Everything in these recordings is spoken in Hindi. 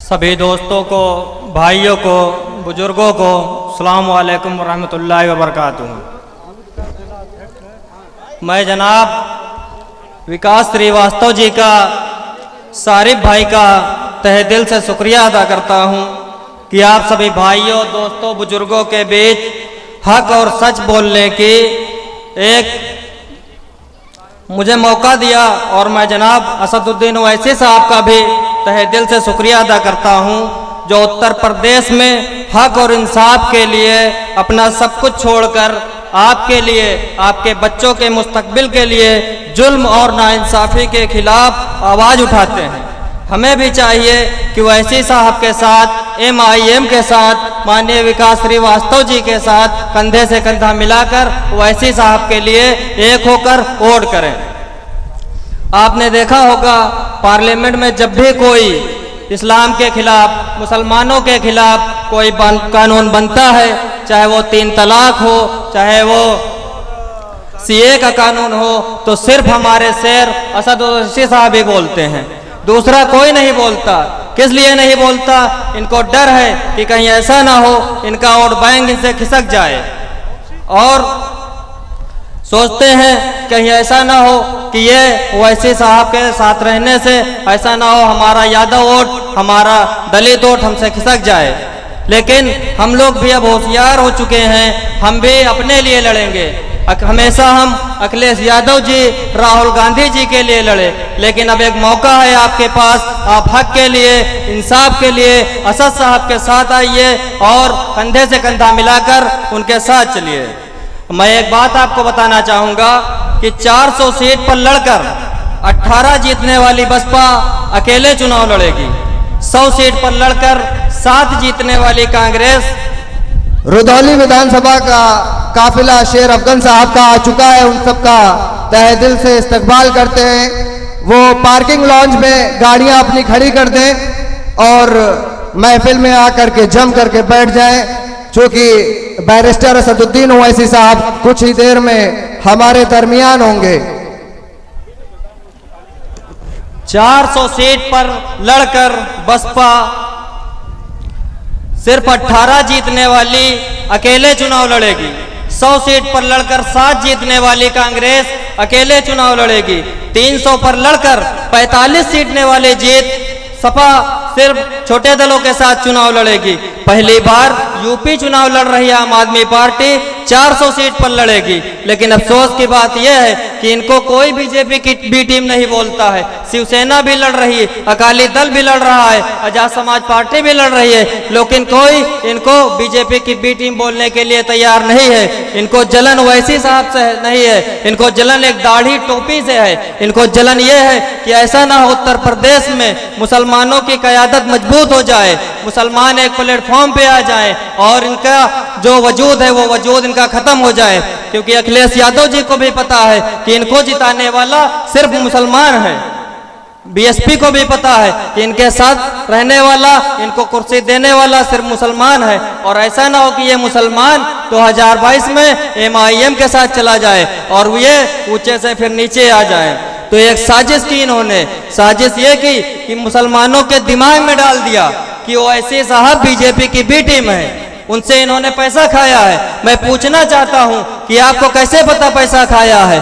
सभी दोस्तों को, भाइयों को, बुजुर्गों को अस्सलामु अलैकुम रहमतुल्लाहि व बरकातुहू। मैं जनाब विकास श्रीवास्तव जी का, सारिफ भाई का तहे दिल से शुक्रिया अदा करता हूँ कि आप सभी भाइयों, दोस्तों, बुजुर्गों के बीच हक और सच बोलने की एक मुझे मौका दिया। और मैं जनाब असदुद्दीन ओवैसी साहब का भी तहे दिल से शुक्रिया अदा करता हूँ, जो उत्तर प्रदेश में हक और इंसाफ के लिए अपना सब कुछ छोड़कर आपके लिए, आपके बच्चों के मुस्तकबिल के लिए जुल्म और नाइंसाफ़ी के खिलाफ आवाज़ उठाते हैं। हमें भी चाहिए कि ओवैसी साहब के साथ, MIM के साथ, माननीय विकास श्रीवास्तव जी के साथ कंधे से कंधा मिलाकर ओवैसी साहब के लिए एक होकर वोट करें। आपने देखा होगा पार्लियामेंट में जब भी कोई इस्लाम के खिलाफ, मुसलमानों के खिलाफ कोई कानून बनता है, चाहे वो 3 तलाक हो, चाहे वो CA का कानून हो, तो सिर्फ हमारे शेर असद ओवैसी साहब ही बोलते हैं, दूसरा कोई नहीं बोलता। किस लिए नहीं बोलता? इनको डर है कि कहीं ऐसा ना हो इनका वोट बैंक इनसे खिसक जाए, और सोचते हैं कहीं ऐसा ना हो कि ये ओवैसी साहब के साथ रहने से ऐसा ना हो हमारा यादव वोट, हमारा दलित वोट हमसे खिसक जाए। लेकिन हम लोग भी अब होशियार हो चुके हैं, हम भी अपने लिए लड़ेंगे। हमेशा हम अखिलेश यादव जी, राहुल गांधी जी के लिए लड़े, लेकिन अब एक मौका है आपके पास, आप हक के लिए, इंसाफ के लिए असद साहब के साथ आइए और कंधे से कंधा मिलाकर उनके साथ चलिए। मैं एक बात आपको बताना चाहूँगा कि 400 सीट पर लड़कर 18 जीतने वाली बसपा अकेले चुनाव लड़ेगी, 100 सीट पर लड़कर 7 जीतने वाली कांग्रेस। रुदौली विधानसभा का काफिला शेर अफगन साहब का आ चुका है, उन सबका तहे दिल से इस्तकबाल करते हैं। वो पार्किंग लॉन्ज में गाड़ियां अपनी खड़ी कर दें और महफिल में आकर के जम करके बैठ जाएं, क्योंकि बैरिस्टर असदुद्दीन ओवैसी साहब कुछ ही देर में हमारे दरमियान होंगे। 400 सीट पर लड़कर बसपा सिर्फ 18 जीतने वाली अकेले चुनाव लड़ेगी, 100 सीट पर लड़कर 7 जीतने वाली कांग्रेस अकेले चुनाव लड़ेगी, 300 पर लड़कर 45 जीतने वाली जीत सपा सिर्फ छोटे दलों के साथ चुनाव लड़ेगी। पहली बार यूपी चुनाव लड़ रही आम आदमी पार्टी 400 सीट पर लड़ेगी, लेकिन अफसोस की बात यह है कि इनको कोई बीजेपी की बी टीम नहीं बोलता है। शिवसेना भी लड़ रही है, अकाली दल भी लड़ रहा है, आजाद समाज पार्टी भी लड़ रही है, लेकिन कोई इनको बीजेपी की बी टीम बोलने के लिए तैयार नहीं है। इनको जलन ओवैसी साहब से नहीं है, इनको जलन एक दाढ़ी टोपी से है। इनको जलन यह है कि ऐसा ना हो उत्तर प्रदेश में मुसलमानों की क़यादत मजबूत हो जाए, मुसलमान एक प्लेटफॉर्म पे आ जाए और इनका जो वजूद है वो वजूद इनका खत्म हो जाए। क्योंकि अखिलेश यादव जी को भी पता है कि इनको जिताने वाला सिर्फ मुसलमान है, BSP को भी पता है कि इनके साथ रहने वाला, इनको कुर्सी देने वाला सिर्फ मुसलमान है। और ऐसा ना हो कि ये मुसलमान 2022 में MIM के साथ चला जाए और ये ऊंचे से फिर नीचे आ जाए। तो एक साजिश की इन्होंने, साजिश ये की कि मुसलमानों के दिमाग में डाल दिया कि ओवैसी साहब बीजेपी की बी टीम है, उनसे इन्होंने पैसा खाया है। मैं पूछना चाहता हूं कि आपको कैसे पता पैसा खाया है?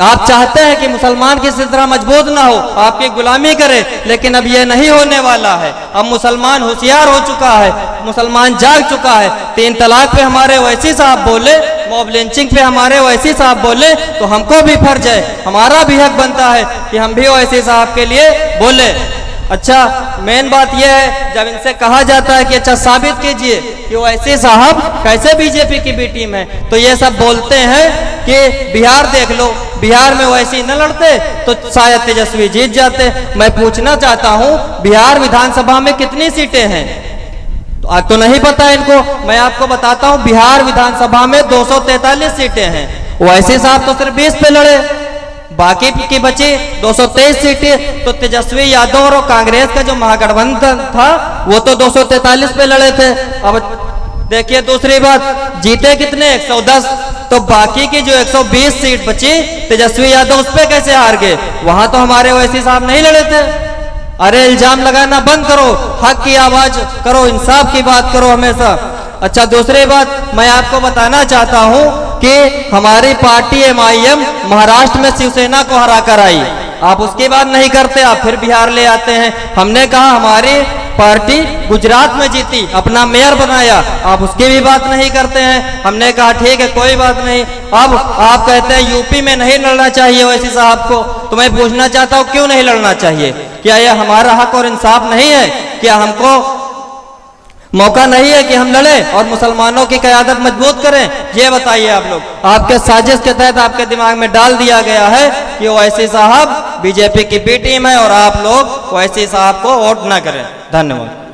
आप चाहते हैं कि मुसलमान किसी तरह मजबूत ना हो, आपकी गुलामी करे, लेकिन अब यह नहीं होने वाला है। अब मुसलमान होशियार हो चुका है, मुसलमान जाग चुका है। 3 तलाक पे हमारे ओवैसी साहब बोले, मॉब लिंचिंग पे हमारे ओवैसी साहब बोले, तो हमको भी फर्ज है, हमारा भी हक बनता है कि हम भी ओवैसी साहब के लिए बोले। अच्छा, मेन बात यह है, जब इनसे कहा जाता है कि अच्छा साबित कीजिए कि ओवैसी साहब कैसे बीजेपी की बी टीम है, तो ये सब बोलते हैं कि बिहार देख लो, बिहार में ओवैसी न लड़ते तो शायद तेजस्वी जीत जाते। मैं पूछना चाहता हूं बिहार विधानसभा में कितनी सीटें हैं? तो आज तो नहीं पता इनको। मैं आपको बताता हूं बिहार विधानसभा में 243 सीटें हैं। ओवैसी साहब तो सिर्फ 20 पे लड़े, बाकी की बची 223 सीटें तो तेजस्वी यादव और कांग्रेस का जो महागठबंधन था वो तो 243 पे लड़े थे। अब देखिए दूसरी बात, जीते कितने? 110। तो बाकी की जो 120 सीट बची तेजस्वी यादव उस पर कैसे हार गए? वहां तो हमारे ओवैसी साहब नहीं लड़े थे। अरे इल्जाम लगाना बंद करो, हक की आवाज करो, इंसाफ की बात करो हमेशा। अच्छा, दूसरी बात मैं आपको बताना चाहता हूं कि हमारी पार्टी MIM महाराष्ट्र में शिवसेना को हरा कर आई। आप उसकी बात नहीं करते, आप फिर बिहार ले आते हैं। हमने कहा हमारी पार्टी गुजरात में जीती, अपना मेयर बनाया, आप उसकी भी बात नहीं करते हैं। हमने कहा ठीक है, कोई बात नहीं। अब आप कहते हैं यूपी में नहीं लड़ना चाहिए ओवैसी साहब को, तो मैं पूछना चाहता हूं क्यों नहीं लड़ना चाहिए? क्या यह हमारा हक और इंसाफ नहीं है? क्या हमको मौका नहीं है कि हम लड़े और मुसलमानों की क़यादत मजबूत करें? ये बताइए आप लोग। आपके साजिश के तहत आपके दिमाग में डाल दिया गया है कि ओवैसी साहब बीजेपी की बी टीम है और आप लोग ओवैसी साहब को वोट ना करें। धन्यवाद।